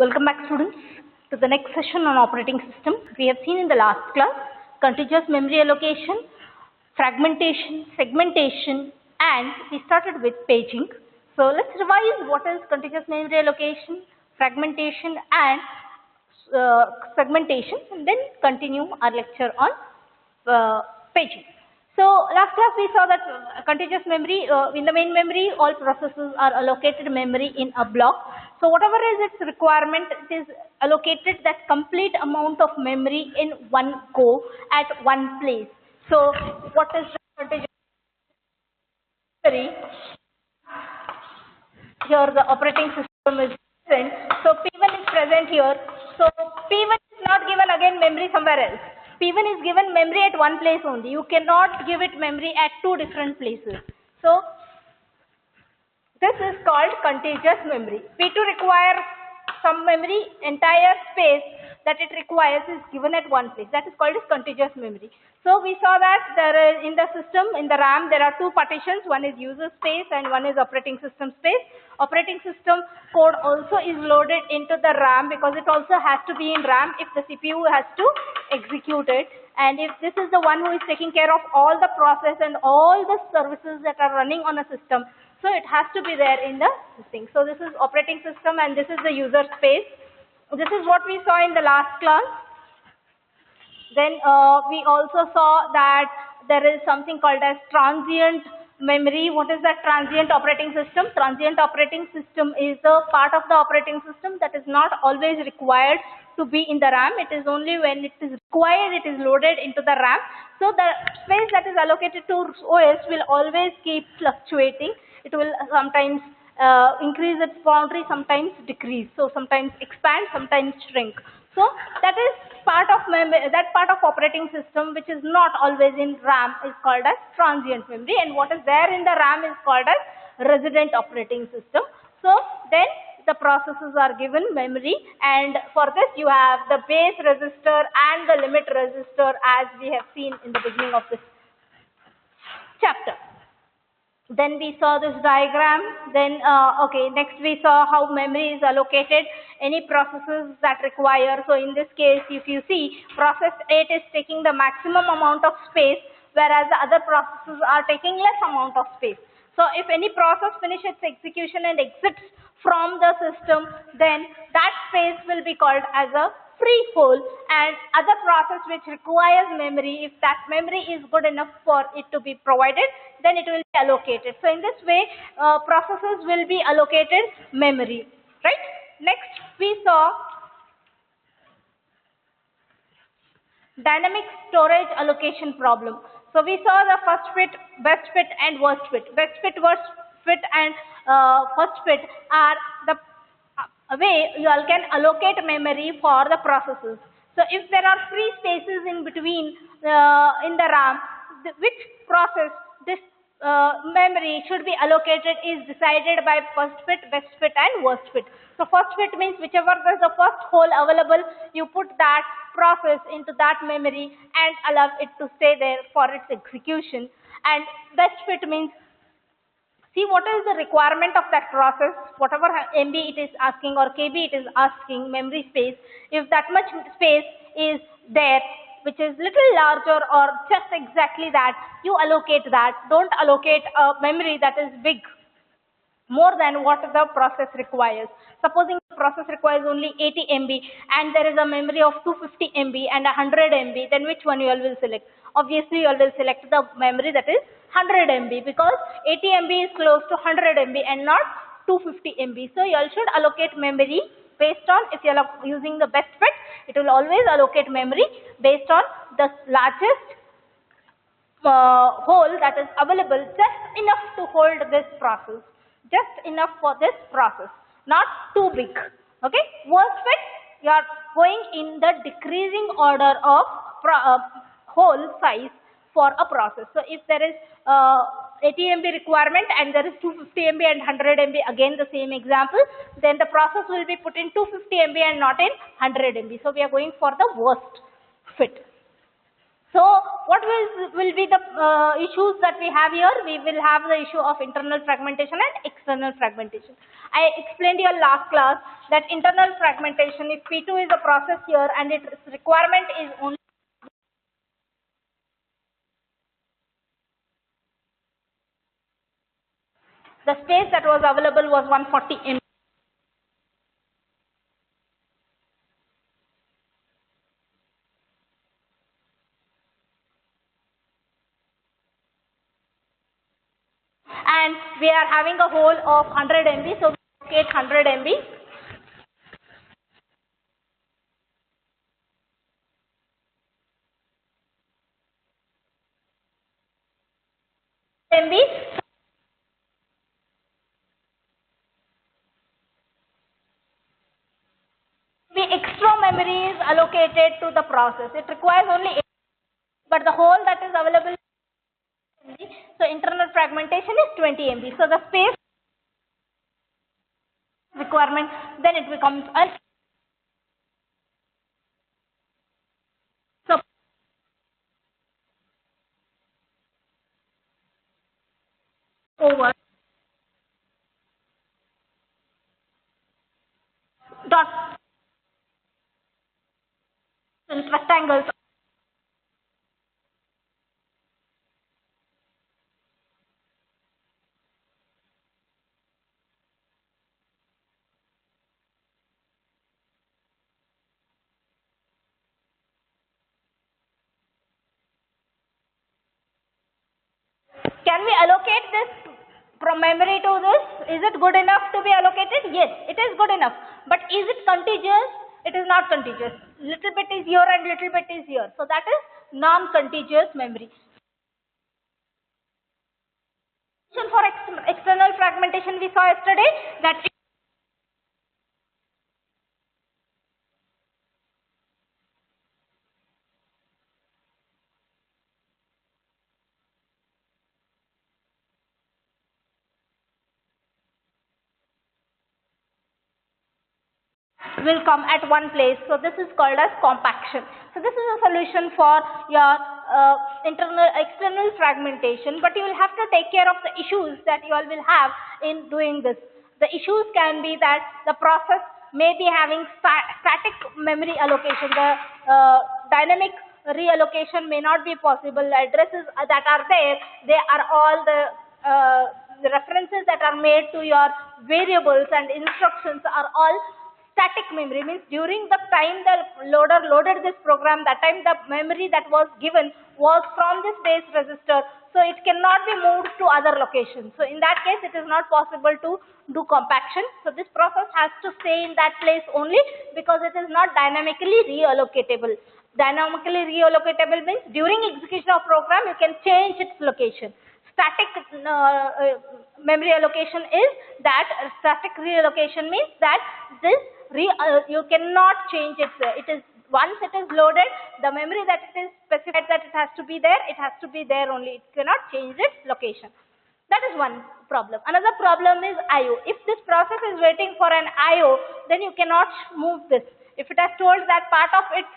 Welcome back, students, to the next session on operating system. We have seen in the last class contiguous memory allocation, fragmentation, segmentation, and we started with paging. So let's revise what is contiguous memory allocation, fragmentation, and segmentation, and then continue our lecture on paging. So last class we saw that contiguous memory, in the main memory, all processes are allocated memory in a block. So whatever is its requirement, it is allocated that complete amount of memory in one go at one place. So what is contiguous memory? Here the operating system is present. So P1 is present here. So P1 is not given again memory somewhere else. P1 is given memory at one place only. You cannot give it memory at two different places. So this is called contiguous memory. P2 requires some memory, entire space that it requires is given at one place. That is called as contiguous memory. So we saw that there is in the system, in the RAM, there are two partitions. One is user space and one is operating system space. Operating system code also is loaded into the RAM because it also has to be in RAM if the CPU has to execute it. And if this is the one who is taking care of all the process and all the services that are running on a system, so it has to be there in the thing. So this is operating system and this is the user space. This is what we saw in the last class. Then we also saw that there is something called as transient memory. What is that transient operating system? Transient operating system is the part of the operating system that is not always required to be in the RAM. It is only when it is required it is loaded into the RAM. So the space that is allocated to OS will always keep fluctuating. It will sometimes increase its boundary, sometimes decrease. So sometimes expand, sometimes shrink. So that is part of memory, that part of operating system which is not always in RAM is called as transient memory, and what is there in the RAM is called as resident operating system. So then the processes are given memory, and for this you have the base register and the limit register as we have seen in the beginning of this chapter. Then we saw this diagram. Then next we saw how memory is allocated, any processes that require. So in this case, if you see, process 8 is taking the maximum amount of space, whereas the other processes are taking less amount of space. So if any process finishes its execution and exits from the system, then that space will be called as a free hole, and other process which requires memory, if that memory is good enough for it to be provided, then it will be allocated. So in this way, processes will be allocated memory, right? Next we saw dynamic storage allocation problem. So we saw the first fit, best fit and worst fit. Best fit, worst fit and first fit are the way you all can allocate memory for the processes. So if there are free spaces in between in the RAM, which process this memory should be allocated is decided by first fit, best fit and worst fit. So first fit means whichever is the first hole available, you put that process into that memory and allow it to stay there for its execution. And best fit means see what is the requirement of that process, whatever MB it is asking or KB it is asking, memory space. If that much space is there, which is little larger or just exactly that, you allocate that. Don't allocate a memory that is big, more than what the process requires. Supposing the process requires only 80 MB and there is a memory of 250 MB and 100 MB, then which one you all will select? Obviously, you all will select the memory that is 100 MB because 80 MB is close to 100 MB and not 250 MB. So you all should allocate memory based on, if you are using the best fit, it will always allocate memory based on the largest hole that is available, just enough to hold this process, just enough for this process, not too big. Okay, worst fit, you are going in the decreasing order of hole size for a process. So if there is 80 MB requirement and there is 250 MB and 100 MB, again the same example, then the process will be put in 250 MB and not in 100 MB. So we are going for the worst fit. So what will be the issues that we have here? We will have the issue of internal fragmentation and external fragmentation. I explained your last class that internal fragmentation, if P2 is a process here and its requirement is only the space that was available was 140 MB. And we are having a whole of 100 MB, so we allocate 100 MB. MB. The extra memory is allocated to the process. It requires only 8, but the whole that is available is 20 MB. So internal fragmentation is 20 MB. So the space requirement, then it becomes an so over dot rectangles. Can we allocate this from memory to this? Is it good enough to be allocated? Yes, it is good enough. But is it contiguous? It is not contiguous. Little bit is here and little bit is here. So that is non-contiguous memory. For external fragmentation we saw yesterday that will come at one place. So this is called as compaction. So this is a solution for your external fragmentation, but you will have to take care of the issues that you all will have in doing this. The issues can be that the process may be having static memory allocation. The dynamic reallocation may not be possible. The addresses that are there, they are all the references that are made to your variables and instructions are all static memory. Means during the time the loader loaded this program, that time the memory that was given was from this base register, so it cannot be moved to other locations. So in that case it is not possible to do compaction. So this process has to stay in that place only because it is not dynamically reallocatable. Dynamically reallocatable means during execution of program you can change its location. Static memory allocation is that static reallocation means that this you cannot change it. It is once it is loaded, the memory that it is specified that it has to be there, it has to be there only. It cannot change its location. That is one problem. Another problem is IO. If this process is waiting for an IO, then you cannot move this. If it has told that part of its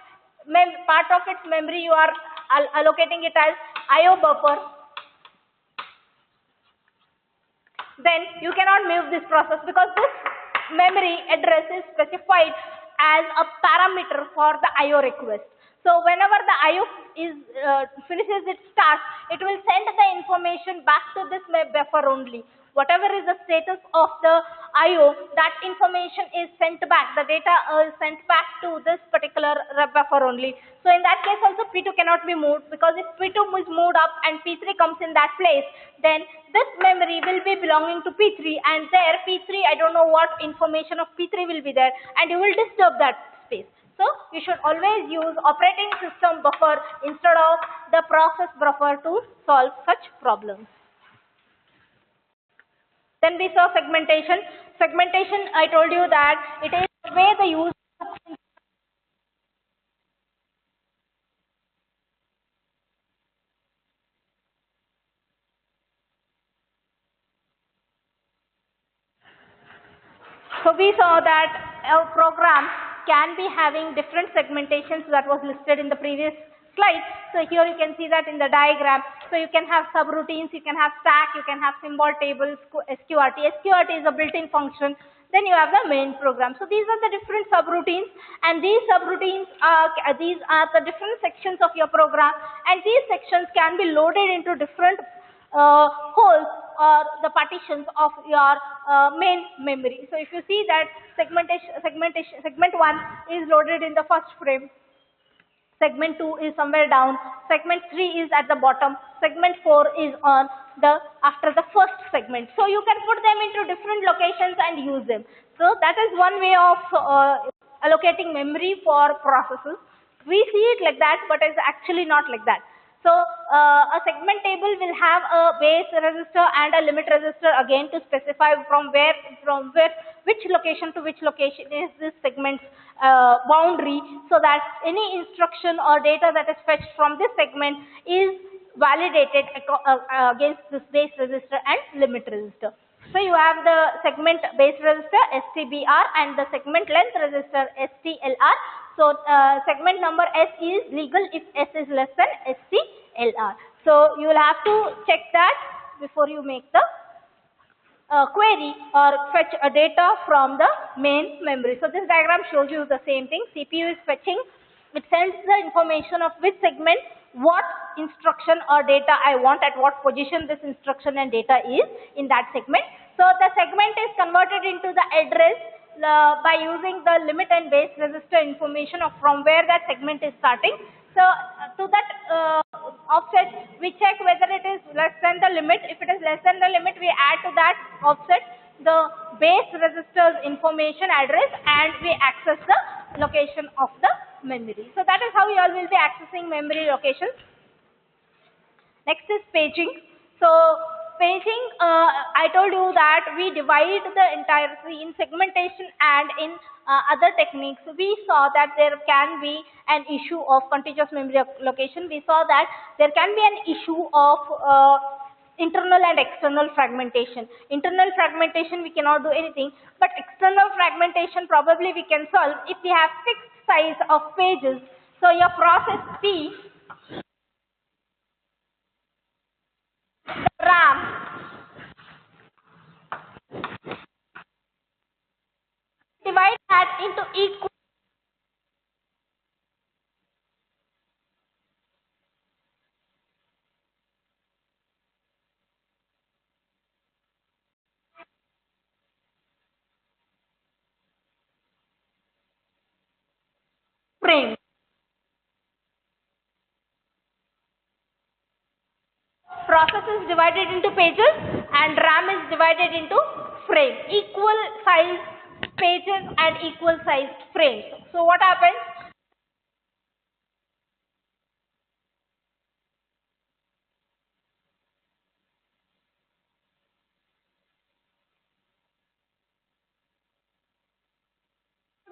memory you are allocating it as IO buffer, then you cannot move this process because this memory address is specified as a parameter for the IO request. So whenever the IO is finishes its task, it will send the information back to this buffer only. Whatever is the status of the IO, that information is sent back. The data is sent back to this particular buffer only. So in that case also P2 cannot be moved, because if P2 is moved up and P3 comes in that place, then this memory will be belonging to P3, and there P3, I don't know what information of P3 will be there, and you will disturb that space. So you should always use operating system buffer instead of the process buffer to solve such problems. Then we saw segmentation. Segmentation, I told you that it is the way the user So we saw that our program can be having different segmentations that was listed in the previous slide. So here you can see that in the diagram. So you can have subroutines, you can have stack, you can have symbol tables, SQRT. SQRT is a built-in function. Then you have the main program. So these are the different subroutines, and these subroutines are the different sections of your program, and these sections can be loaded into different holes or the partitions of your main memory. So if you see that segment 1 is loaded in the first frame, segment 2 is somewhere down, segment 3 is at the bottom, segment 4 is on the after the first segment. So you can put them into different locations and use them. So that is one way of allocating memory for processes. We see it like that, but it's actually not like that. So a segment table will have a base register and a limit register again to specify from which location to which location is this segment's boundary, so that any instruction or data that is fetched from this segment is validated against this base register and limit register. So you have the segment base register STBR and the segment length register STLR. So segment number S is legal if S is less than STLR. So you will have to check that before you make the query or fetch a data from the main memory. So this diagram shows you the same thing. CPU is fetching, it sends the information of which segment, what instruction or data I want, at what position this instruction and data is in that segment. So the segment is converted into the address by using the limit and base register information of from where that segment is starting. So to that offset, we check whether it is less than the limit. If it is less than the limit, we add to that offset the base register's information address and we access the location of the memory. So that is how you all will be accessing memory locations. Next is paging. So paging, I told you that we divide the entire in segmentation and in other techniques. We saw that there can be an issue of contiguous memory location. We saw that there can be an issue of internal and external fragmentation. Internal fragmentation we cannot do anything, but external fragmentation probably we can solve if we have fixed size of pages. So your process P, RAM, divide that into equal frame. Process is divided into pages and RAM is divided into frame. Equal size pages and equal size frames. So what happens?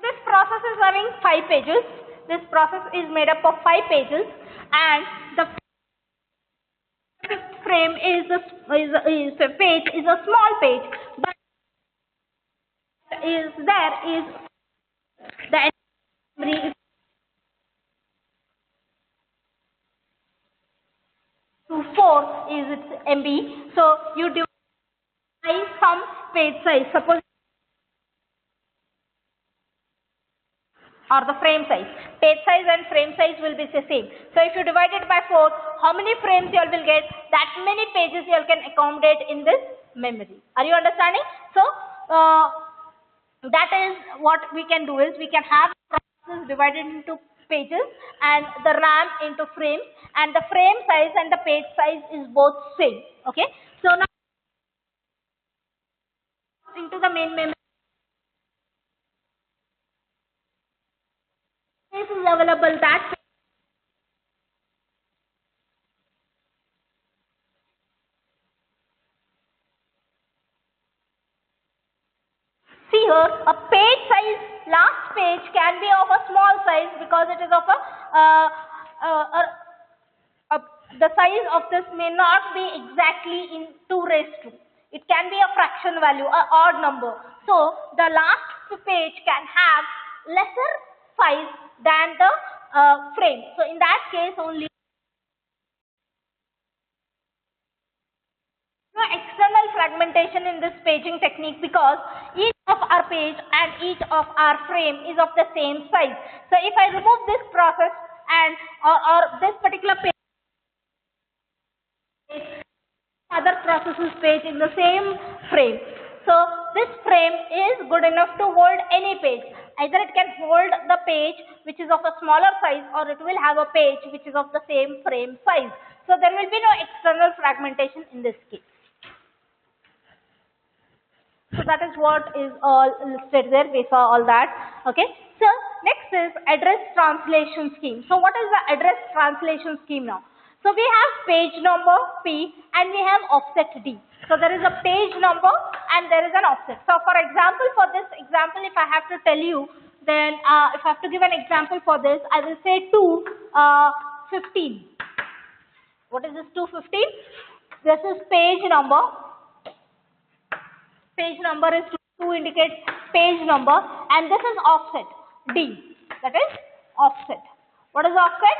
This process is having 5 pages. This process is made up of 5 pages, and the frame is a small page, but is there is the memory is to 4 is its MB. So you divide by some page size. Suppose or the frame size. Page size and frame size will be the same. So if you divide it by 4, how many frames you all will get? That many pages you all can accommodate in this memory. Are you understanding? So that is what we can do is we can have processes divided into pages and the RAM into frames, and the frame size and the page size is both same. Okay. So now into the main memory. Space is available, that see here a page size, last page can be of a small size because it is of the size of this may not be exactly in 2 raised to. It can be a fraction value, an odd number. So the last page can have lesser size than the frame. So in that case only no external fragmentation in this paging technique, because each of our page and each of our frame is of the same size. So if I remove this process and or this particular page, other processes page in the same frame. So this frame is good enough to hold any page. Either it can hold the page which is of a smaller size, or it will have a page which is of the same frame size. So there will be no external fragmentation in this case. So that is what is all listed there. We saw all that. Okay. So next is address translation scheme. So what is the address translation scheme now? So we have page number P and we have offset D. So there is a page number and there is an offset. So for example, for this example, if I have to tell you, then if I have to give an example for this, I will say 215. What is this 215? This is page number. Page number is 2 indicates page number, and this is offset D, that is offset. What is offset?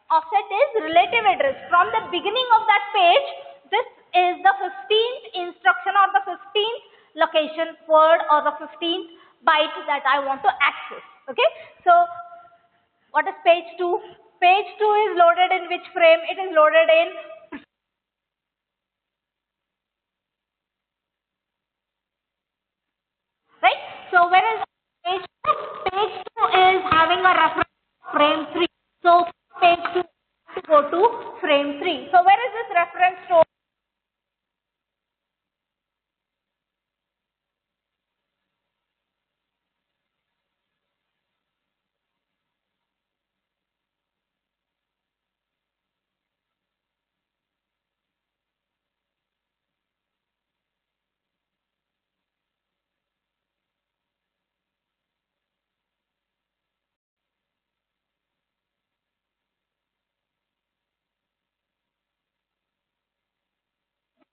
Offset is relative address. From the beginning of that page, this is the 15th instruction or the 15th location word or the 15th byte that I want to access. Okay. So what is page 2? Page 2 is loaded in which frame? It is loaded in right. So when is page 2? Page 2 is having a reference frame 3. So page 2 to go to frame 3. So where is this reference stored?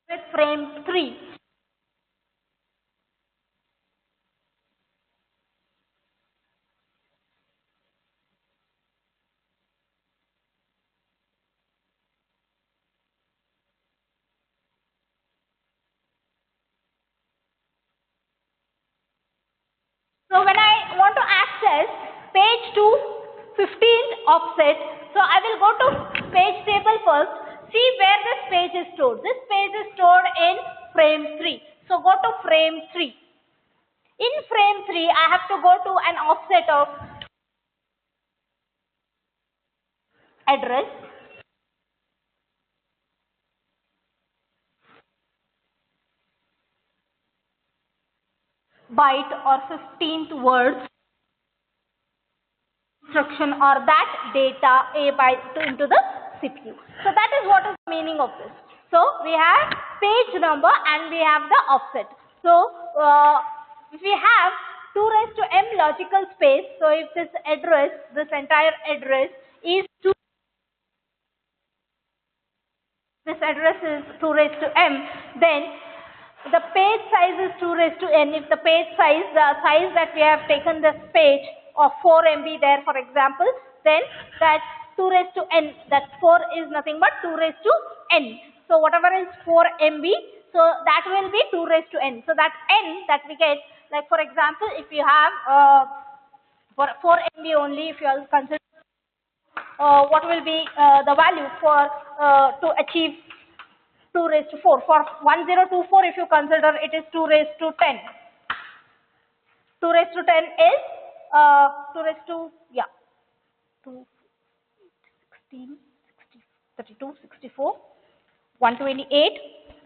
With frame 3. So when I want to access page 2, 15th offset, so I will go to page table first, see where this page is stored. This page is stored in frame 3. So go to frame 3. In frame 3, I have to go to an offset of address, byte or 15th word instruction or that data A byte into the CPU. So that is what is the meaning of this. So we have page number and we have the offset. So if we have 2 raised to m logical space, so if this address, this entire address is 2, this address is 2 raised to m, then the page size is 2 raised to n. If the page size, the size that we have taken this page of 4 MB there, for example, then that 2 raised to n, that 4 is nothing but 2 raised to n. So whatever is 4 MB, so that will be 2 raised to n. So that n that we get, like for example, if you have for 4 MB only, if you are consider what will be the value for to achieve 2 raised to 4. For 1024, if you consider, it is 2 raised to 10. 2 raised to 10 is 2 raised to, yeah, 2, 16, 60, 32, 64, 128,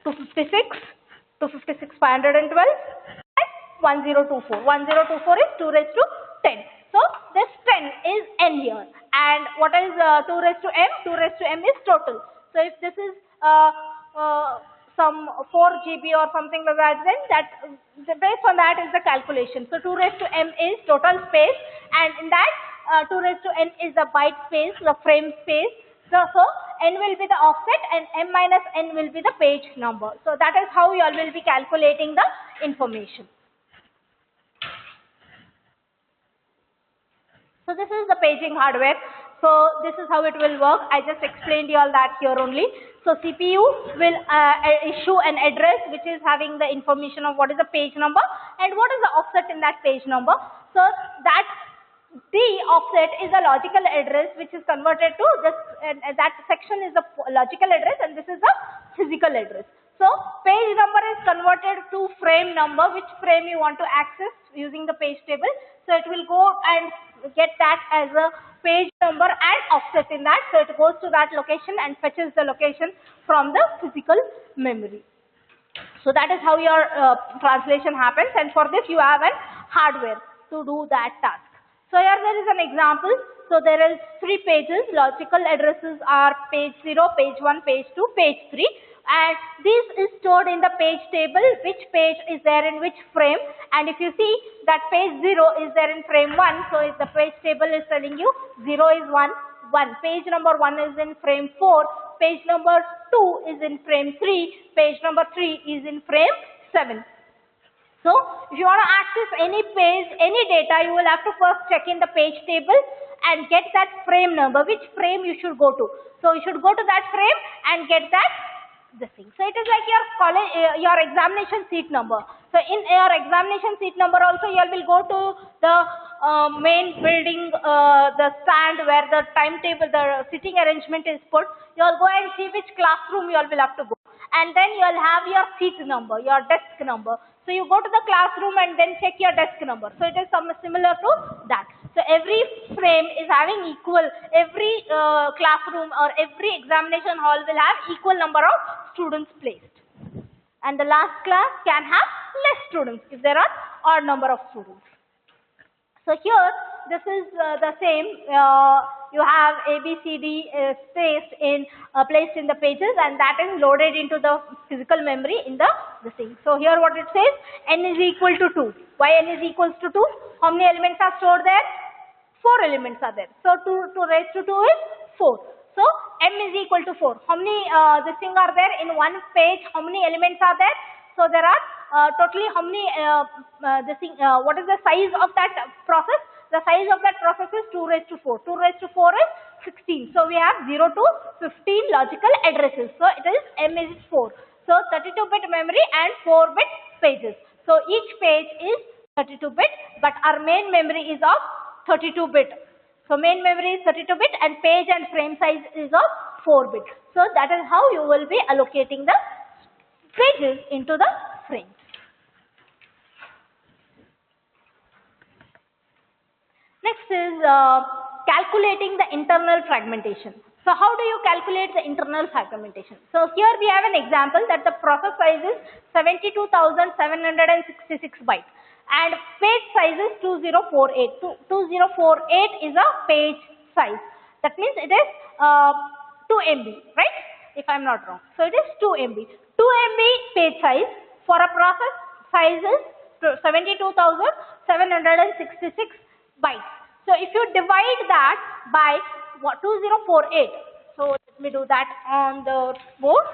256, 256, 512, and 1024. 1024 is 2 raised to 10. So this 10 is n here. And what is 2 raised to m? 2 raised to m is total. So if this is some 4 GB or something like that, then that based on that is the calculation. So 2 raised to m is total space, and in that 2 raised to n is the byte space, the frame space. So n will be the offset and m minus n will be the page number. So that is how you all will be calculating the information. So this is the paging hardware. So this is how it will work. I just explained you all that here only. So CPU will issue an address which is having the information of what is the page number and what is the offset in that page number. So that the offset is a logical address which is converted to this, that section is the logical address and this is the physical address. So page number is converted to frame number, which frame you want to access using the page table. So it will go and get that as a page number and offset in that. So it goes to that location and fetches the location from the physical memory. So that is how your translation happens, and for this you have a hardware to do that task. So here there is an example. So there is 3 pages. Logical addresses are page 0, page 1, page 2, page 3. And this is stored in the page table, which page is there in which frame. And if you see that page 0 is there in frame 1, so if the page table is telling you 0 is 1, page number 1 is in frame 4, page number 2 is in frame 3, page number 3 is in frame 7. So if you want to access any page, any data, you will have to first check in the page table and get that frame number, which frame you should go to. So you should go to that frame and get that this thing. So it is like your college, your examination seat number. So in your examination seat number also, you will go to the main building, the stand where the timetable, the sitting arrangement is put. You will go and see which classroom you will have to go. And then you will have your seat number, your desk number. So you go to the classroom and then check your desk number. So it is similar to that. So every frame is having equal, every classroom or every examination hall will have equal number of students placed. And the last class can have less students if there are odd number of students. So here this is the same. You have A, B, C, D placed in the pages, and that is loaded into the physical memory in the thing. So here what it says, n is equal to 2. Why n is equals to 2? How many elements are stored there? 4 elements are there. So 2 raised to 2 is 4. So m is equal to 4. How many this thing are there in one page? How many elements are there? So there are totally how many what is the size of that process? The size of that process is 2 raised to 4. 2 raised to 4 is 16. So we have 0 to 15 logical addresses. So it is m is 4. So 32-bit memory and 4-bit pages. So each page is 32-bit, but our main memory is of 32-bit. So main memory is 32-bit and page and frame size is of 4-bit. So that is how you will be allocating the pages into the frames. Next is calculating the internal fragmentation. So how do you calculate the internal fragmentation? So here we have an example that the process size is 72,766 bytes and page size is 2048. 2048 is a page size. That means it is 2 MB, right? If I am not wrong. So it is 2 MB. 2 MB page size for a process size is 72,766 bytes. So if you divide that by 2048, so let me do that on the board.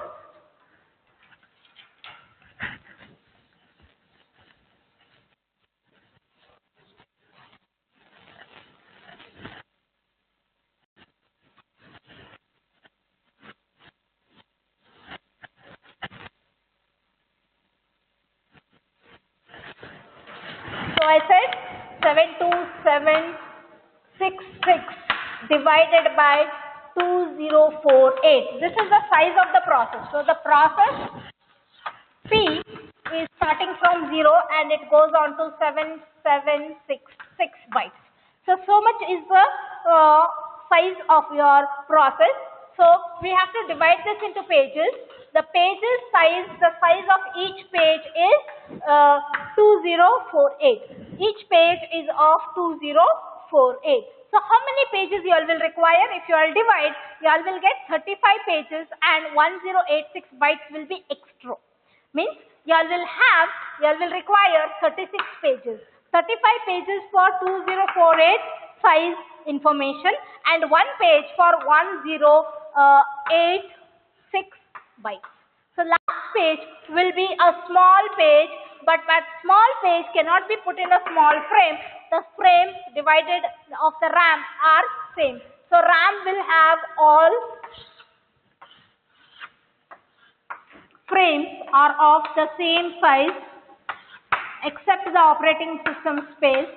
So I said 72766 divided by 2048. This is the size of the process. So the process P is starting from 0 and it goes on to 7766 bytes. So much is the size of your process. So we have to divide this into pages. The pages size, the size of each page is 2048. Each page is of 2048. So how many pages you all will require? If you all divide, you all will get 35 pages and 1086 bytes will be extra. Means you all will require 36 pages. 35 pages for 2048 size information and 1 page for 1086 bytes. So last page will be a small page, but that small page cannot be put in a small frame. The frame divided of the RAM are same. So RAM will have all frames are of the same size except the operating system space.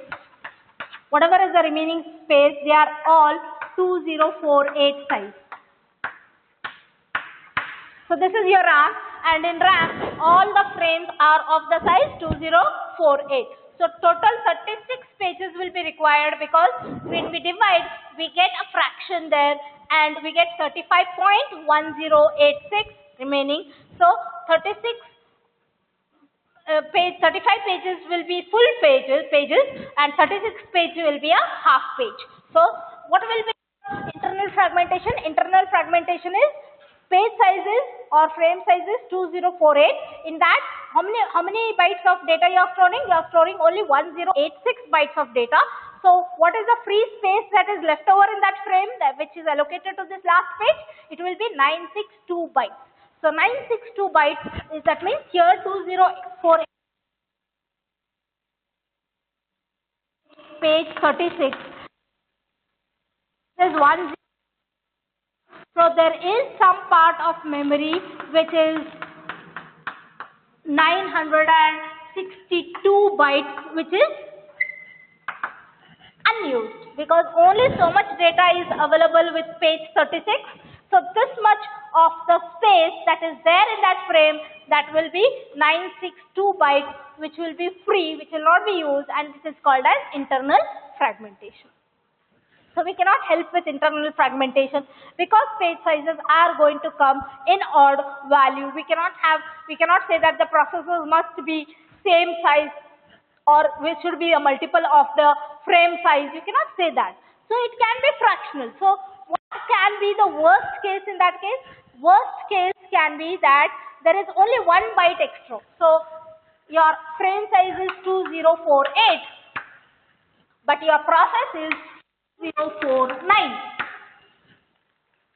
Whatever is the remaining space, they are all 2048 size. So this is your RAM, and in RAM all the frames are of the size 2048. So total 36 pages will be required, because when we divide we get a fraction there and we get 35.1086 remaining. So 35 pages will be full pages and 36 pages will be a half page. So what will be internal fragmentation? Internal fragmentation is page sizes or frame sizes 2048. In that, how many bytes of data you are storing? You are storing only 1086 bytes of data. So what is the free space that is left over in that frame, which is allocated to this last page? It will be 962 bytes. So 962 bytes is, that means here 2048 page 36 is 10. So there is some part of memory which is 962 bytes, which is unused, because only so much data is available with page 36. So this much of the space that is there in that frame, that will be 962 bytes, which will be free, which will not be used, and this is called as internal fragmentation. So we cannot help with internal fragmentation because page sizes are going to come in odd value. We cannot say that the processors must be same size or which should be a multiple of the frame size. You cannot say that. So it can be fractional. So what can be the worst case in that case? Worst case can be that there is only 1 byte extra. So your frame size is 2048, but your process is 049.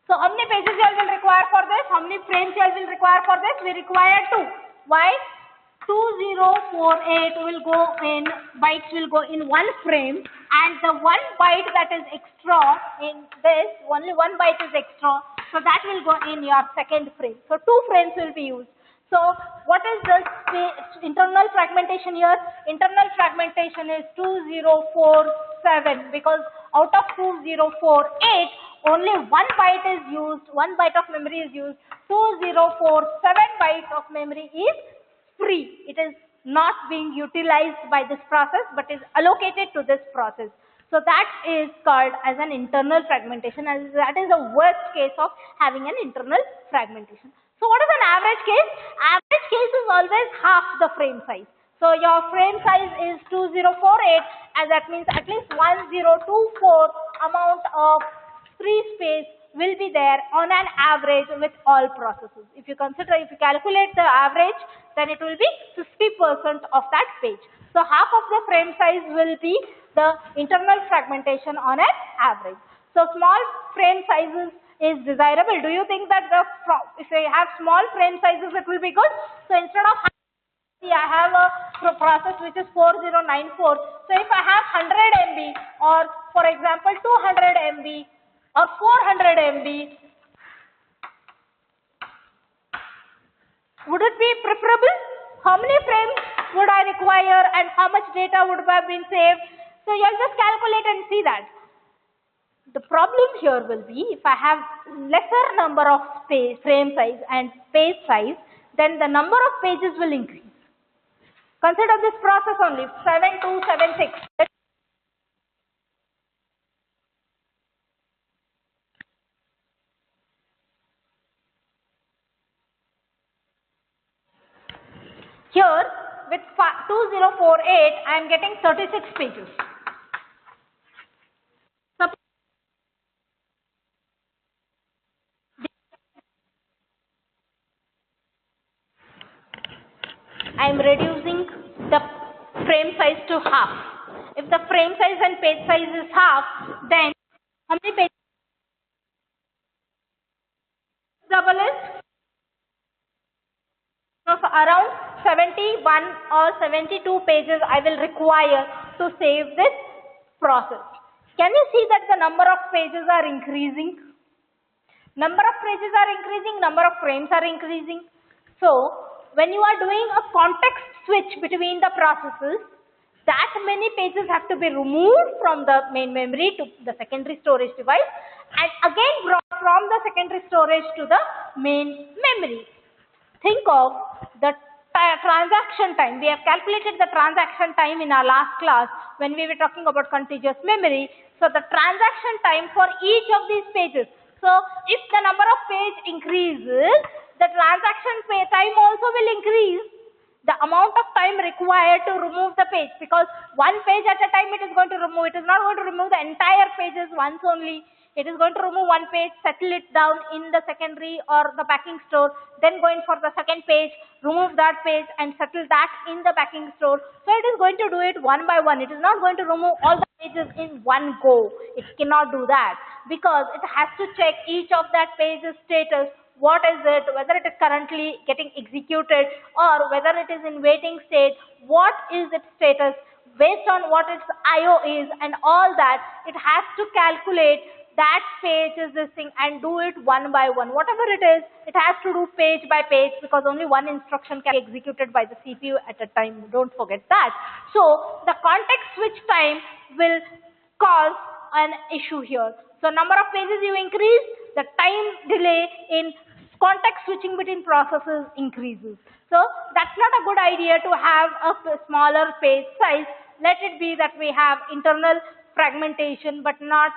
So how many pages you will require for this? How many frames you will require for this? We require 2. Why? 2048 will go in, bytes will go in 1 frame, and the 1 byte that is extra in this, only 1 byte is extra, so that will go in your second frame. So 2 frames will be used. So what is the internal fragmentation here? Internal fragmentation is 2047, because out of 2048, only 1 byte is used, 1 byte of memory is used. 2047 bytes of memory is free. It is not being utilized by this process, but is allocated to this process. So that is called as an internal fragmentation, and that is the worst case of having an internal fragmentation. So what is an average case? Average case is always half the frame size. So your frame size is 2048, and that means at least 1024 amount of free space will be there on an average with all processes. If you calculate the average, then it will be 50% of that page. So half of the frame size will be the internal fragmentation on an average. So small frame sizes is desirable. Do you think that if I have small frame sizes, it will be good? So instead of I have a process which is 4094. So if I have 100 MB or for example 200 MB or 400 MB, would it be preferable? How many frames would I require and how much data would have been saved? So you'll just calculate and see that. The problem here will be if I have lesser number of frame size and page size, then the number of pages will increase. Consider this process only, 7276. Here with 2048, I am getting 36 pages. I am reducing the frame size to half. If the frame size and page size is half, then how many pages? Double is? So around 71 or 72 pages I will require to save this process. Can you see that the number of pages are increasing? Number of pages are increasing, number of frames are increasing. So, when you are doing a context switch between the processes, that many pages have to be removed from the main memory to the secondary storage device and again brought from the secondary storage to the main memory. Think of the transaction time. We have calculated the transaction time in our last class when we were talking about contiguous memory. So, the transaction time for each of these pages. So, if the number of page increases, the transaction time also will increase. The amount of time required to remove the page, because one page at a time it is going to remove. It is not going to remove the entire pages once only. It is going to remove one page, settle it down in the secondary or the backing store, then going for the second page, remove that page and settle that in the backing store. So it is going to do it one by one. It is not going to remove all the pages in one go. It cannot do that because it has to check each of that page's status. What is it, whether it is currently getting executed or whether it is in waiting state, what is its status, based on what its IO is and all that, it has to calculate that page is this thing and do it one by one. Whatever it is, it has to do page by page because only one instruction can be executed by the CPU at a time. Don't forget that. So the context switch time will cause an issue here. So number of pages you increase, the time delay in context switching between processes increases. So that's not a good idea to have a smaller page size. Let it be that we have internal fragmentation but not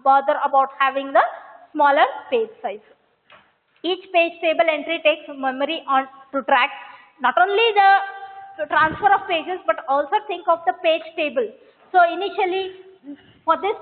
bother about having the smaller page size. Each page table entry takes memory on to track not only the transfer of pages but also think of the page table. So initially for this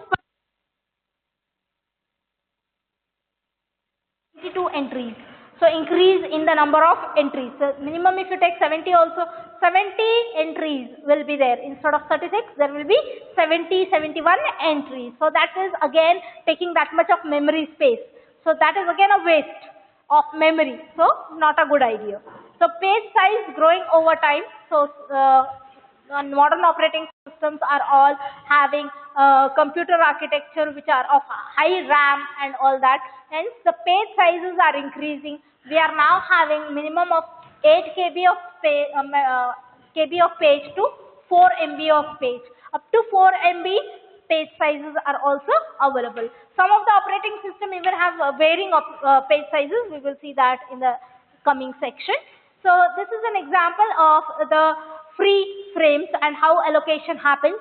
22 entries. So increase in the number of entries. So minimum if you take 70 also, 70 entries will be there. Instead of 36, there will be 70, 71 entries. So that is again taking that much of memory space. So that is again a waste of memory. So not a good idea. So page size growing over time. So modern operating systems are all having computer architecture which are of high RAM and all that. Hence the page sizes are increasing. We are now having minimum of 8 KB of page to 4 MB of page. Up to 4 MB page sizes are also available. Some of the operating system even have varying page sizes. We will see that in the coming section. So this is an example of the free frames and how allocation happens.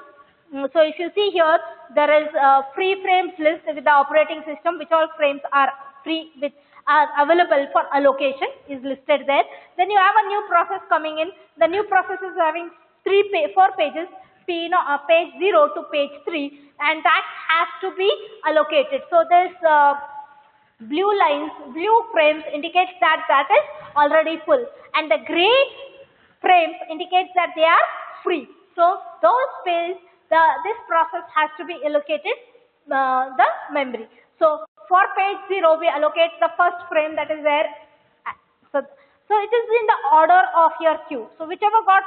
So if you see here, there is a free frames list with the operating system, which all frames are free, which are available for allocation is listed there. Then you have a new process coming in. The new process is having 4 pages, page 0 to page 3, and that has to be allocated. So this blue lines, blue frames indicates that that is already full, and the gray frames indicates that they are free. So those pages, this process has to be allocated the memory. So for page 0, we allocate the first frame that is there. So it is in the order of your queue. So whichever got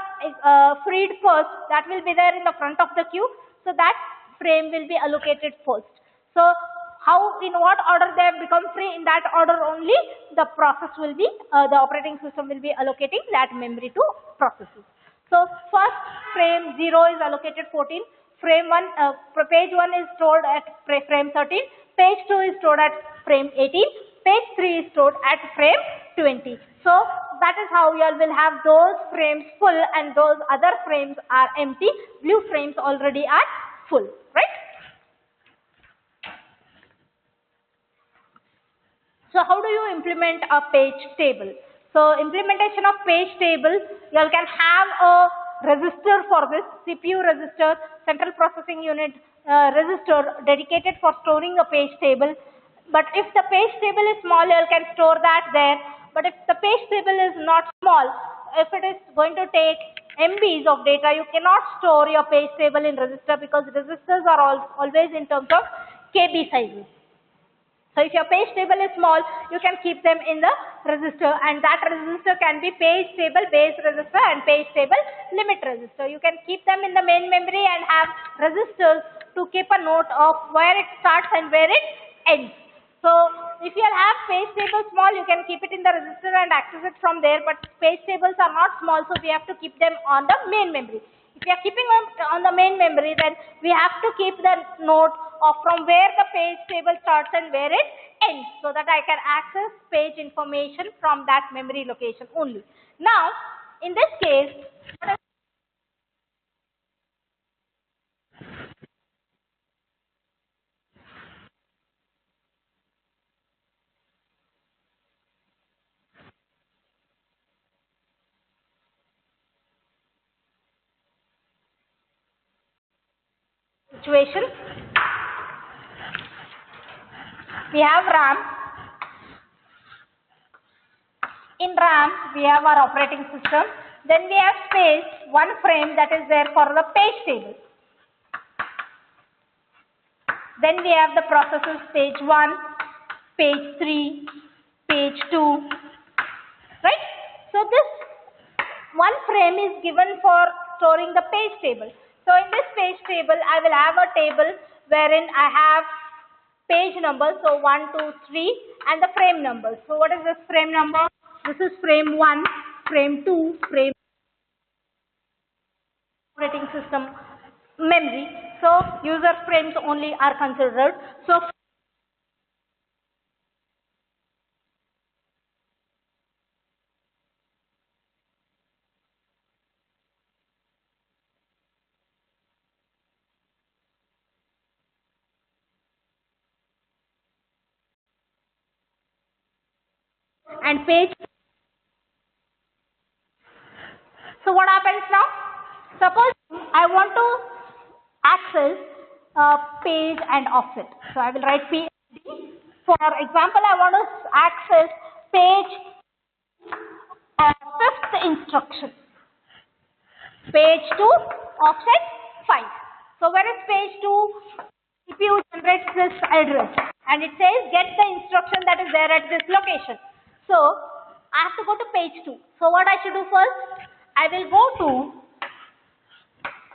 freed first, that will be there in the front of the queue. So that frame will be allocated first. So in what order they have become free, in that order only the process will be, the operating system will be allocating that memory to processes. So first frame 0 is allocated 14, frame 1, page 1 is stored at frame 13, page 2 is stored at frame 18, page 3 is stored at frame 20. So that is how you will have those frames full and those other frames are empty. Blue frames already are full, right? So how do you implement a page table? So implementation of page table, you can have a register for this, CPU register, central processing unit register dedicated for storing a page table. But if the page table is small, you can store that there. But if the page table is not small, if it is going to take MBs of data, you cannot store your page table in register because registers are always in terms of KB sizes. So if your page table is small, you can keep them in the register, and that register can be page table base register and page table limit register. You can keep them in the main memory and have registers to keep a note of where it starts and where it ends. So if you have page table small, you can keep it in the register and access it from there, but page tables are not small, so we have to keep them on the main memory. If we are keeping them on the main memory, then we have to keep the note of from where the page table starts and where it ends, so that I can access page information from that memory location only. Now, in this case, situation, we have RAM. In RAM, we have our operating system. Then we have space, one frame that is there for the page table. Then we have the processes page 1, page 3, page 2, right? So this one frame is given for storing the page table. So in this page table, I will have a table wherein I have page numbers, so 1, 2, 3, and the frame numbers. So what is this frame number? This is frame 1, frame 2, frame operating system memory. So user frames only are considered. So and page. So what happens now? Suppose I want to access page and offset. So I will write P. For example, I want to access page fifth instruction. Page 2, offset 5. So where is page 2? CPU generates this address and it says get the instruction that is there at this location. So I have to go to page 2. So what I should do first? I will go to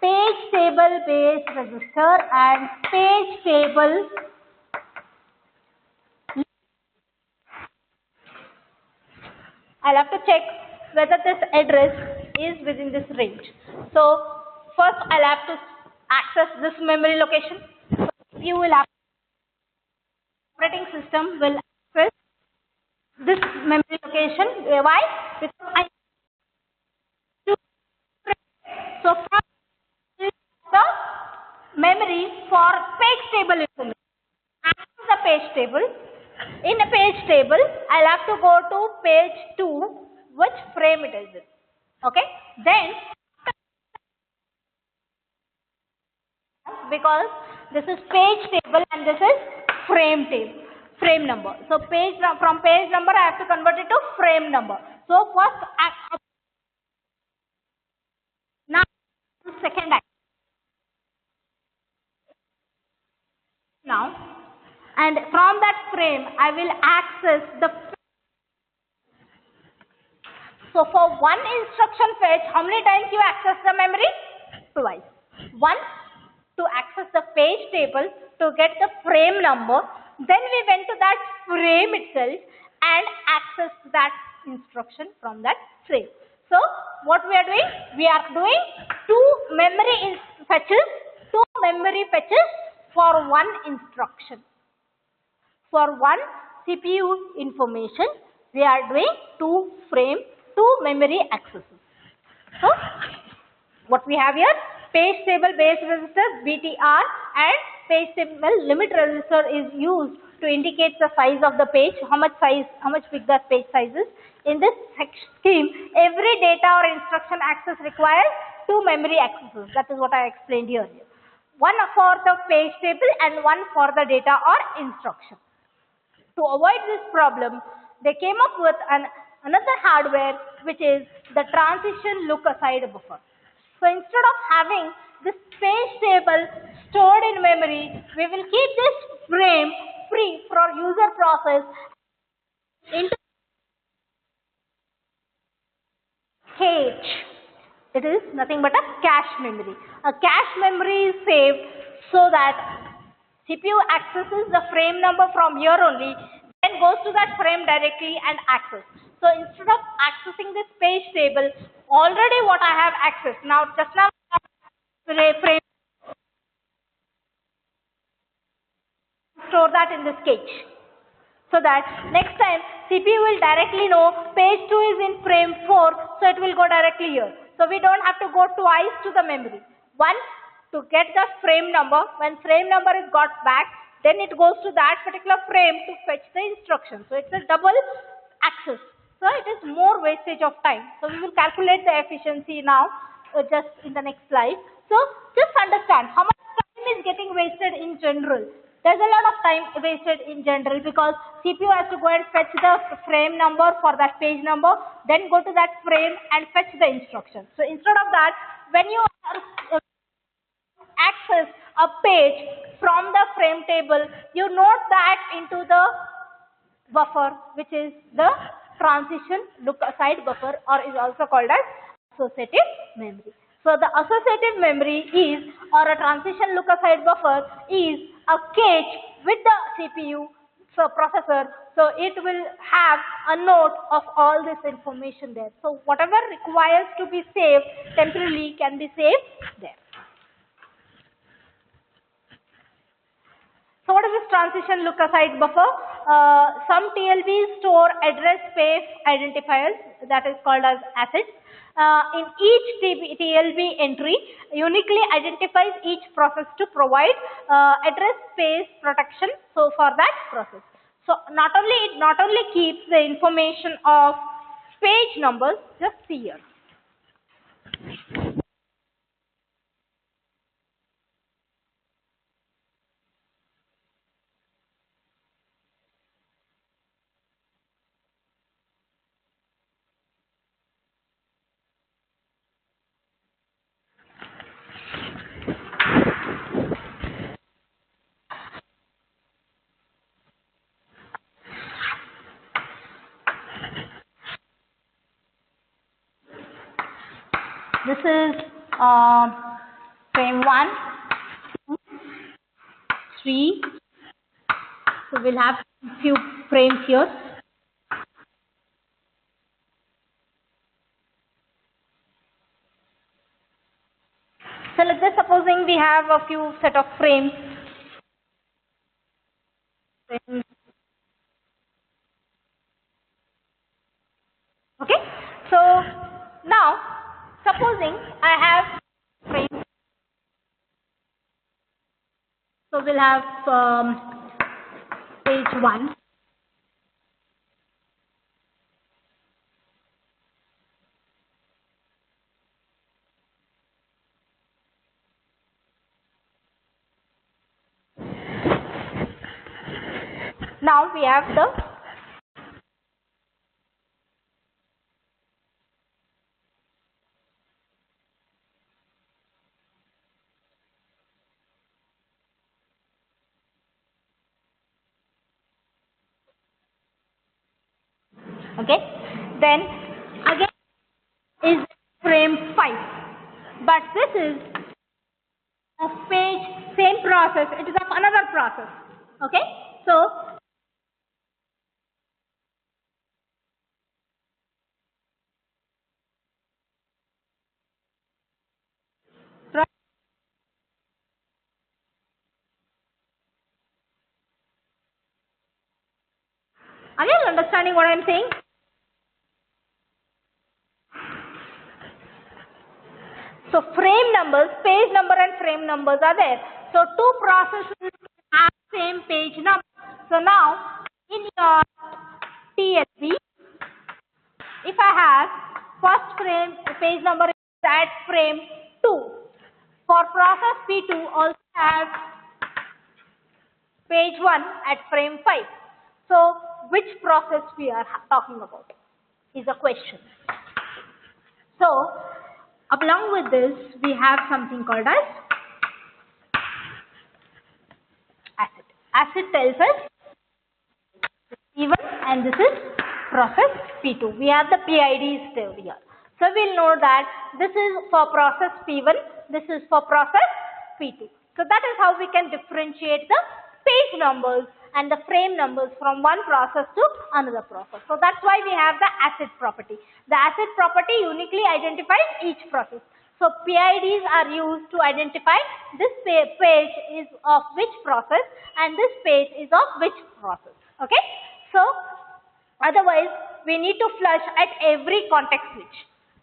page table base register and page table. I'll have to check whether this address is within this range. So first I'll have to access this memory location. So you will have operating system will access this memory location. Why? Because I so from the memory for page table information. Access the page table. In a page table, I'll have to go to page 2, which frame it is in. Okay? Then, because this is page table and this is frame table, frame number. So, from page number, I have to convert it to frame number. So, first, now, second act. Now, and from that frame, I will access the. So for one instruction fetch, how many times you access the memory? Twice. Once to access the page table to get the frame number, then we went to that frame itself and accessed that instruction from that frame. So what we are doing? We are doing two memory fetches for one instruction. For one CPU information, we are doing two memory accesses. So, what we have here, page table base register BTR and page table limit register is used to indicate the size of the page, how much big that page size is. In this scheme, every data or instruction access requires two memory accesses. That is what I explained here. One for the page table and one for the data or instruction. To avoid this problem, they came up with another hardware, which is the transition look-aside buffer. So instead of having this page table stored in memory, we will keep this frame free for user process into cache. It is nothing but a cache memory. A cache memory is saved so that CPU accesses the frame number from here only, then goes to that frame directly and access. So instead of accessing this page table, already what I have accessed. Now just now frame, store that in this cache. So that next time CPU will directly know page 2 is in frame 4, so it will go directly here. So we don't have to go twice to the memory. Once to get the frame number, when frame number is got back, then it goes to that particular frame to fetch the instruction. So it's a double access. So it is more wastage of time. So we will calculate the efficiency now just in the next slide. So just understand how much time is getting wasted in general. There's a lot of time wasted in general because CPU has to go and fetch the frame number for that page number, then go to that frame and fetch the instruction. So instead of that, when you access a page from the frame table, you note that into the buffer, which is the transition look aside buffer, or is also called as associative memory. So the associative memory is, or a transition look aside buffer is a cache with the CPU processor. So it will have a note of all this information there. So whatever requires to be saved temporarily can be saved there. So what is this transition look aside buffer? Some TLBs store address space identifiers, that is called as assets. In each TLB entry uniquely identifies each process to provide address space protection so for that process. So it not only keeps the information of page numbers, just see here. This is frame 1, 2, 3. So we'll have few frames here. So let's say supposing we have a few set of frames. Okay. So now supposing I have frames. So we'll have page 1. Now we have the okay. Then again is frame 5, but this is of page same process. It is of another process. Okay. So are you understanding what I am saying? So frame numbers, page number and frame numbers are there. So two processes have same page number. So now in your TLB, if I have first frame page number is at frame 2. For process P2 also have page 1 at frame 5. So which process we are talking about is a question. So along with this, we have something called as asset. Asset tells us P1 and this is process P2. We have the PIDs stored here. So we'll know that this is for process P1, this is for process P2. So that is how we can differentiate the page numbers and the frame numbers from one process to another process. So that's why we have the ACID property. The ACID property uniquely identifies each process. So PIDs are used to identify this page is of which process and this page is of which process. Okay. So otherwise we need to flush at every context switch.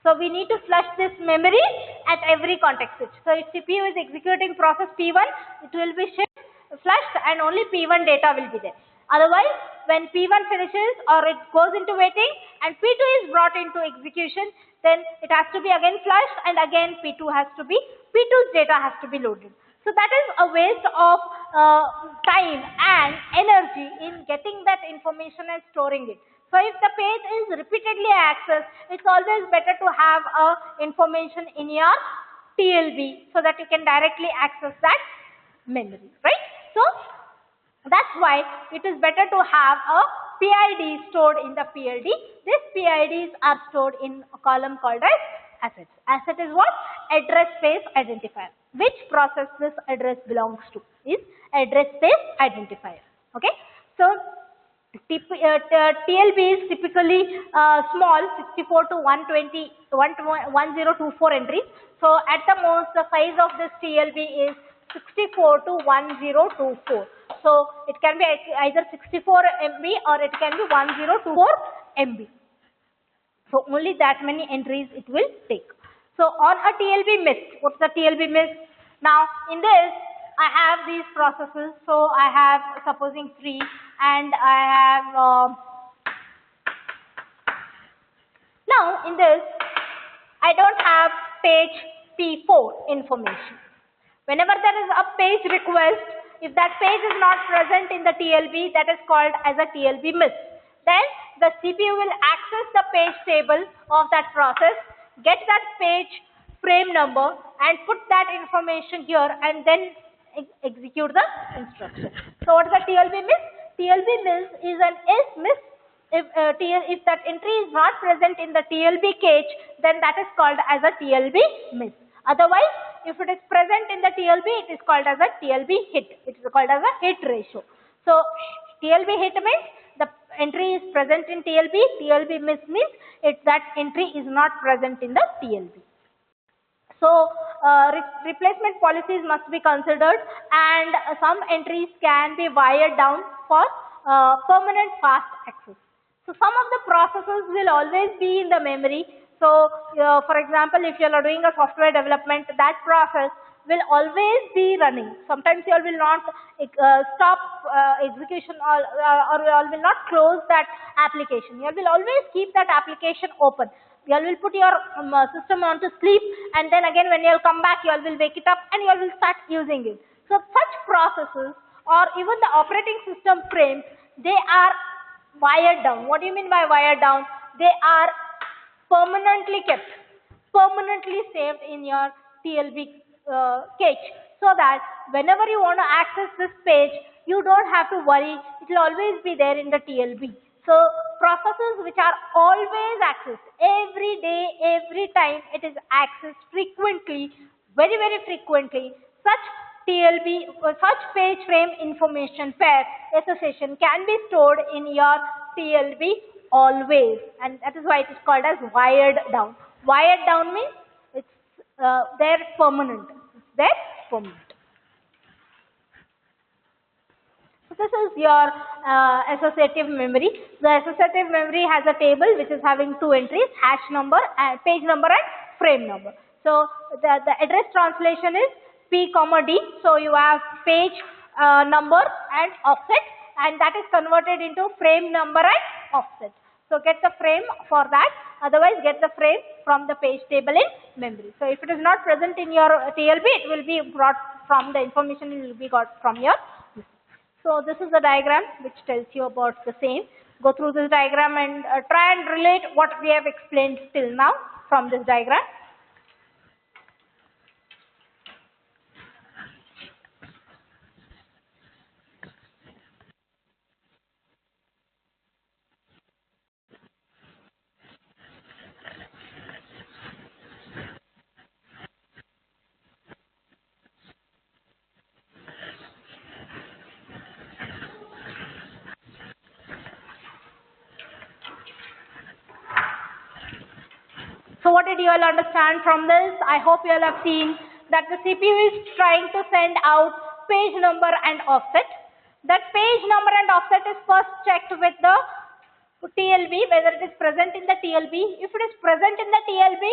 So we need to flush this memory at every context switch. So if CPU is executing process P1, it will be flushed and only P1 data will be there. Otherwise, when P1 finishes or it goes into waiting and P2 is brought into execution, then it has to be again flushed and again P2's data has to be loaded. So that is a waste of time and energy in getting that information and storing it. So if the page is repeatedly accessed, it's always better to have information in your TLB so that you can directly access that memory, right? So that's why it is better to have a PID stored in the PLD. These PIDs are stored in a column called as assets. Asset is what? Address space identifier. Which process this address belongs to is address space identifier. Okay. So TLB is typically small, 64 to 120, 1024 entries. So at the most the size of this TLB is 64 to 1024. So it can be either 64 MB or it can be 1024 MB. So only that many entries it will take. So on a TLB miss, what's the TLB miss? Now in this I have these processes. So I have supposing 3 and I have now in this I don't have page P4 information. Whenever there is a page request, if that page is not present in the TLB, that is called as a TLB miss. Then the CPU will access the page table of that process, get that page frame number and put that information here and then execute the instruction. So what is the TLB miss? TLB miss is an is miss. If that entry is not present in the TLB cache, then that is called as a TLB miss. Otherwise, if it is present in the TLB, it is called as a TLB hit. It is called as a hit ratio. So TLB hit means the entry is present in TLB. TLB miss means that entry is not present in the TLB. So replacement policies must be considered and some entries can be wired down for permanent fast access. So some of the processes will always be in the memory. So for example, if you are doing a software development, that process will always be running. Sometimes you all will not stop execution or you all will not close that application. You all will always keep that application open. You all will put your system on to sleep and then again when you all come back, you all will wake it up and you all will start using it. So such processes or even the operating system frames, they are wired down. What do you mean by wired down? They are permanently kept, permanently saved in your TLB cache so that whenever you want to access this page, you don't have to worry. It will always be there in the TLB. So processes which are always accessed every day, every time it is accessed frequently, very, very frequently, such TLB or such page frame information pair association can be stored in your TLB always, and that is why it is called as wired down. Wired down means it's there permanent. It's there permanent. So this is your associative memory. The associative memory has a table which is having two entries: hash number, page number, and frame number. So the address translation is P, D. So you have page number and offset, and that is converted into frame number and offset. So get the frame for that. Otherwise, get the frame from the page table in memory. So if it is not present in your TLB, it will be brought from the information will be got from your. So this is the diagram which tells you about the same. Go through this diagram and try and relate what we have explained till now from this diagram. what did you all understand from this? I hope you all have seen that the CPU is trying to send out page number and offset. That page number and offset is first checked with the TLB, whether it is present in the TLB. If it is present in the TLB,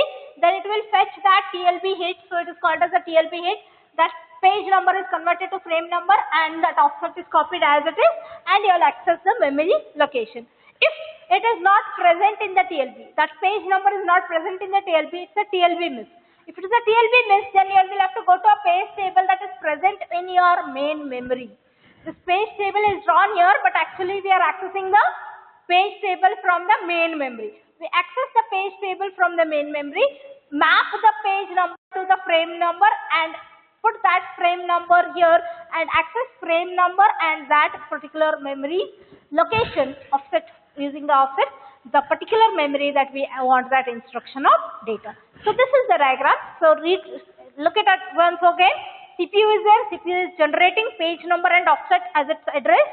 then it will fetch that TLB hit. So it is called as a TLB hit. That page number is converted to frame number and that offset is copied as it is, and you will access the memory location. If it is not present in the TLB, that page number is not present in the TLB, it's a TLB miss. If it is a TLB miss, then you will have to go to a page table that is present in your main memory. This page table is drawn here, but actually we are accessing the page table from the main memory. We access the page table from the main memory, map the page number to the frame number and put that frame number here and access frame number and that particular memory location offset using the offset, the particular memory that we want that instruction of data. So this is the diagram. So look at it once again. CPU is there, CPU is generating page number and offset as its address.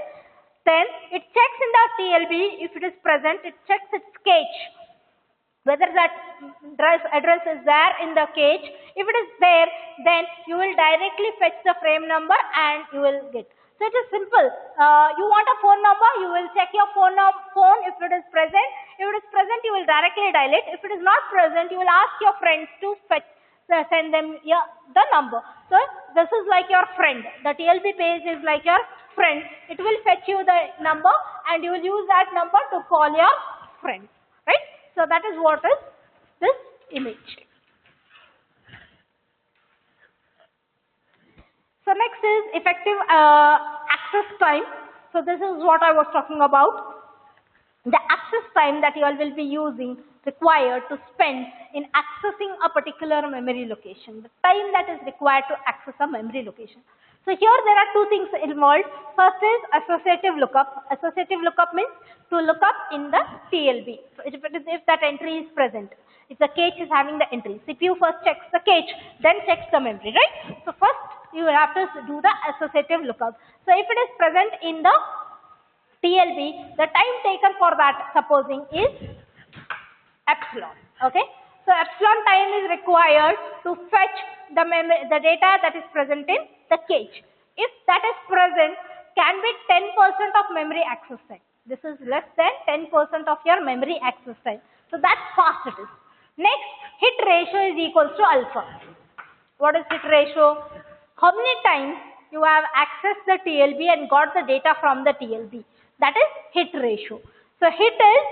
Then it checks in the TLB, if it is present, it checks its cache, whether that address is there in the cache. If it is there, then you will directly fetch the frame number and you will get. So it is simple. You want a phone number, you will check your phone if it is present. If it is present, you will directly dial it. If it is not present, you will ask your friends to send them the number. So this is like your friend. The TLB page is like your friend. It will fetch you the number and you will use that number to call your friend. Right? So that is what is this image. So next is effective access time. So this is what I was talking about. The access time that you all will be using required to spend in accessing a particular memory location. The time that is required to access a memory location. So here there are two things involved. First is associative lookup. Associative lookup means to look up in the TLB. So if that entry is present. If the cache is having the entry. CPU first checks the cache, then checks the memory, right? So first you will have to do the associative lookup. So if it is present in the TLB, the time taken for that, supposing, is epsilon. Okay. So epsilon time is required to fetch the data that is present in the cache. If that is present, can be 10% of memory access time. This is less than 10% of your memory access time. So that's fast it is. Next, hit ratio is equals to alpha. What is hit ratio? How many times you have accessed the TLB and got the data from the TLB. That is hit ratio. So hit is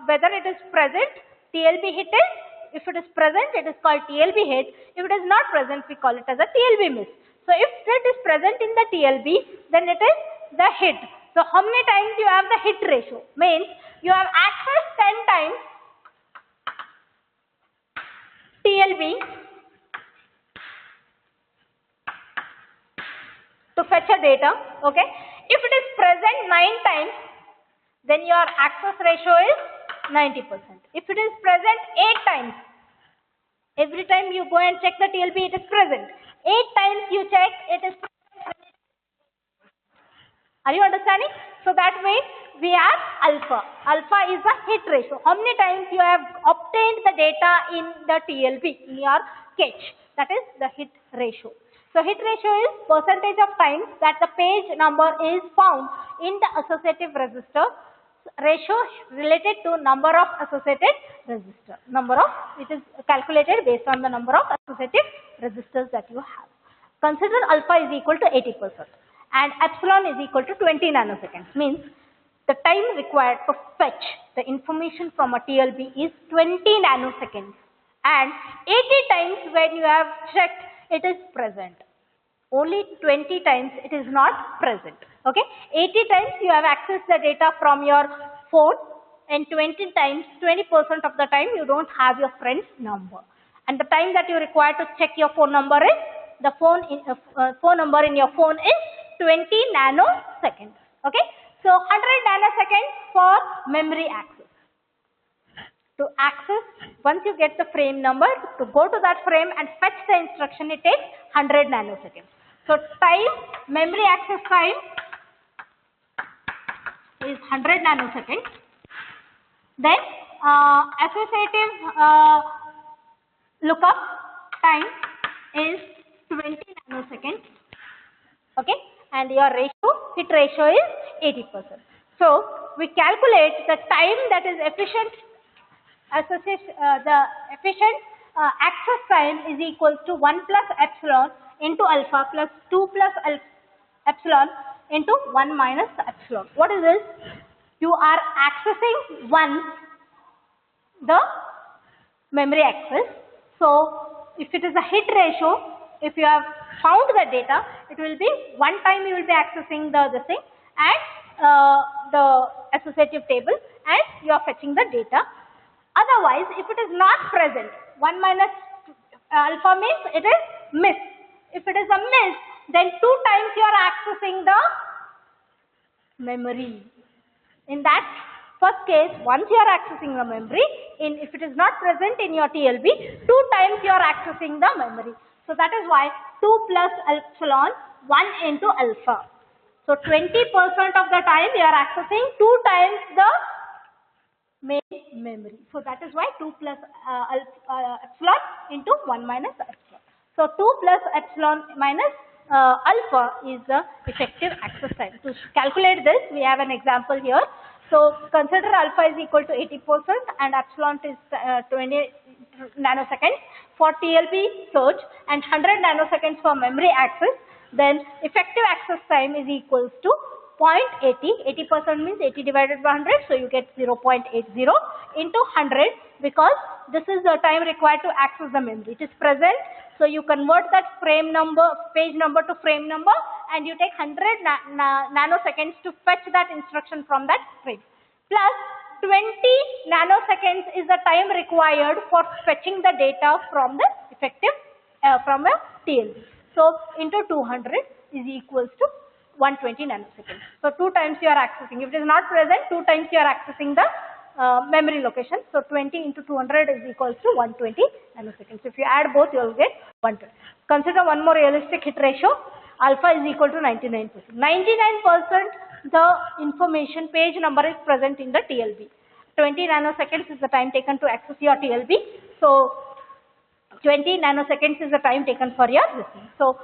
whether it is present, TLB hit is, if it is present, it is called TLB hit. If it is not present, we call it as a TLB miss. So if it is present in the TLB, then it is the hit. So how many times you have the hit ratio? Means you have accessed 10 times TLB to fetch a data. Okay. If it is present 9 times, then your access ratio is 90%. If it is present 8 times, every time you go and check the TLB, it is present. 8 times you check, it is present. Are you understanding? So that way we have alpha. Alpha is the hit ratio. How many times you have obtained the data in the TLB, in your cache. That is the hit ratio. So hit ratio is percentage of times that the page number is found in the associative register. Ratio related to number of associated register. It is calculated based on the number of associative registers that you have. Consider alpha is equal to 80% and epsilon is equal to 20 nanoseconds. Means the time required to fetch the information from a TLB is 20 nanoseconds and 80 times when you have checked, it is present. Only 20 times it is not present. Okay. 80 times you have accessed the data from your phone and 20 times, 20% of the time you don't have your friend's number. And the time that you require to check your phone number is, the phone number in your phone is 20 nanoseconds. Okay. So 100 nanoseconds for memory access. To access, once you get the frame number, to go to that frame and fetch the instruction, it takes 100 nanoseconds. So time, memory access time is 100 nanoseconds. Then associative lookup time is 20 nanoseconds. Okay, and your hit ratio is 80%. So we calculate the time that is efficient access time is equals to 1 plus epsilon into alpha plus 2 plus epsilon into 1 minus epsilon. What is this? You are accessing once the memory access. So if it is a hit ratio, if you have found the data, it will be one time you will be accessing the thing and the associative table, and you are fetching the data. Otherwise, if it is not present, 1 minus alpha means it is missed. If it is a miss, then 2 times you are accessing the memory. In that first case, once you are accessing the memory, if it is not present in your TLB, 2 times you are accessing the memory. So that is why 2 plus epsilon 1 into alpha. So 20% of the time you are accessing 2 times the main memory. So that is why 2 plus epsilon into 1 minus epsilon. So 2 plus epsilon minus alpha is the effective access time. To calculate this, we have an example here. So consider alpha is equal to 80% and epsilon is 20 nanoseconds for TLB search and 100 nanoseconds for memory access. Then effective access time is equals to 0.80. 80% means 80 divided by 100. So you get 0.80 into 100, because this is the time required to access the memory. It is present. So you convert that page number to frame number, and you take 100 nanoseconds to fetch that instruction from that frame. Plus 20 nanoseconds is the time required for fetching the data from the from a TLB. So into 200 is equals to 120 nanoseconds. So 2 times you are accessing. If it is not present, 2 times you are accessing the memory location. So 20 into 200 is equals to 120 nanoseconds. If you add both, you will get 120. Consider one more realistic hit ratio. Alpha is equal to 99%. 99% the information page number is present in the TLB. 20 nanoseconds is the time taken to access your TLB. So 20 nanoseconds is the time taken for your listening. So